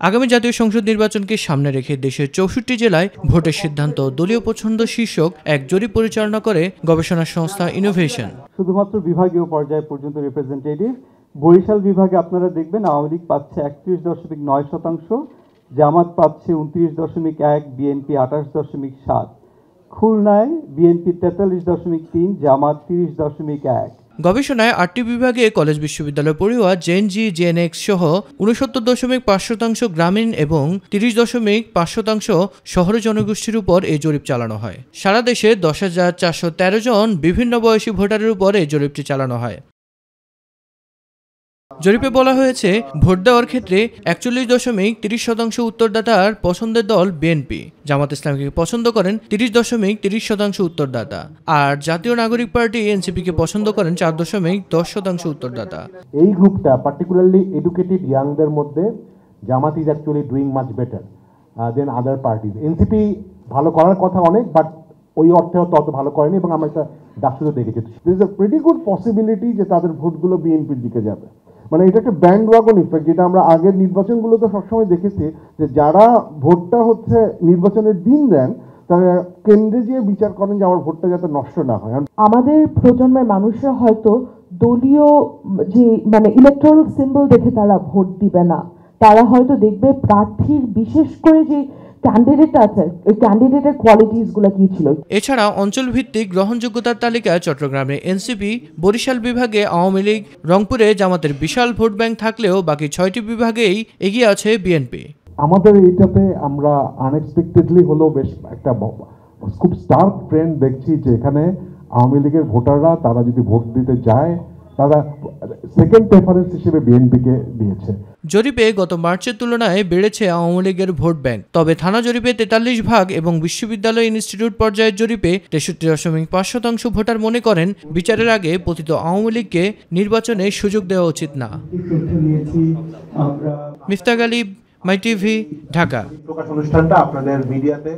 আগামী জাতীয় সংসদ নির্বাচনকে সামনে রেখে দেশের ৬৪ জেলায় ভোটের সিদ্ধান্ত দলীয় পছন্দ শীর্ষক এক জরিপ পরিচালনা করে গবেষণা সংস্থা ইনোভেশন। শুধুমাত্র বিভাগীয় পর্যায় পর্যন্ত রিপ্রেজেন্টেটিভ বরিশাল বিভাগে আপনারা দেখবেন আওয়ামী লীগ পাচ্ছে ৩১.৯%, জামাত পাচ্ছে ২৯.১, বিএনপি ২৮.৭, খুলনায় বিএনপি ৪৩.৩, জামাত ৩০.১। গবেষণায় ৮টি বিভাগে কলেজ বিশ্ববিদ্যালয় পড়ুয়া জেনজি জেনএক্স সহ ৬৯.৫% গ্রামীণ এবং ৩০.৫% শহরে জনগোষ্ঠীর উপর এই জরিপ চালানো হয়। সারা দেশে ১০,৪১৩ জন বিভিন্ন বয়সী ভোটারের উপর এই জরিপটি চালানো হয়। জরিপে বলা হয়েছে, ভোট দেওয়ার ক্ষেত্রে ৪১.৩০% উত্তরদাতার পছন্দের দল বিএনপি, জামাত ইসলামকে পছন্দ করেন ৩০.৩০% উত্তরদাতা, আর জাতীয় নাগরিক পার্টি এনসিপিকে পছন্দ করেন ৪.১০% উত্তরদাতা। এই গ্রুপটা পার্টিকুলারলি এডুকেটেড ইয়াংদের মধ্যে Jamaat is actually doing much better than other parties. NCP ভালো করার কথা অনেক, বাট ওই অর্থেও তত ভালো করেনি এবং আমরা একটা ডাকসুতে দেখেছি। This is a pretty good possibility যে তাদের ভোটগুলো বিএনপির দিকে যাবে। মানে এটা একটা ব্যান্ড ওয়াগন ইফেক্ট, যেটা আমরা আগের নির্বাচনগুলোতে সবসময় দেখেছি যে যারা ভোটটা হচ্ছে নির্বাচনের দিন দেন তারা কেন্দ্রে গিয়ে বিচার করেন যে আমার ভোটটা যাতে নষ্ট না হয়। আমাদের প্রজন্মের মানুষরা হয়তো দলীয় যে ইলেকট্রাল সিম্বল দেখে তারা ভোট দিবে না, তারা হয়তো দেখবে প্রার্থীর বিশেষ করে যে ক্যান্ডিডেট আছে এই ক্যান্ডিডেটের কোয়ালিটিসগুলো কি ছিল। এছাড়া অঞ্চলভিত্তিক গ্রহণযোগ্যতার তালিকায় চট্টগ্রামে এনসিপি, বরিশাল বিভাগে আওয়ামী লীগ, রংপুরে জামাতের বিশাল ভোট ব্যাংক থাকলেও বাকি ৬টি বিভাগেই এগিয়ে আছে বিএনপি। আমাদের এইটাতে আমরা আনএক্সপেক্টেডলি হলেও বেশ একটা খুব স্টার্ক ট্রেন্ড দেখছি যে এখানে আওয়ামী লীগের ভোটাররা তারা যদি ভোট দিতে যায় তারা সেকেন্ড প্রেফারেন্স হিসেবে বিএনপিকে দিয়েছে। জরিপে গত মার্চের তুলনায় বেড়েছে আওয়ামী লীগের ভোট ব্যাংক, তবে থানা জরিপে ৪৩% এবং বিশ্ববিদ্যালয় ইনস্টিটিউট পর্যায়ের জরিপে ৬৩.৫% ভোটার মনে করেন বিচারের আগে পতিত আওয়ামী লীগকে নির্বাচনে সুযোগ দেওয়া উচিত না। মিফতাক আলী, মাই টিভি, ঢাকা। প্রকাশ অনুষ্ঠানটা আপনাদের মিডিয়াতে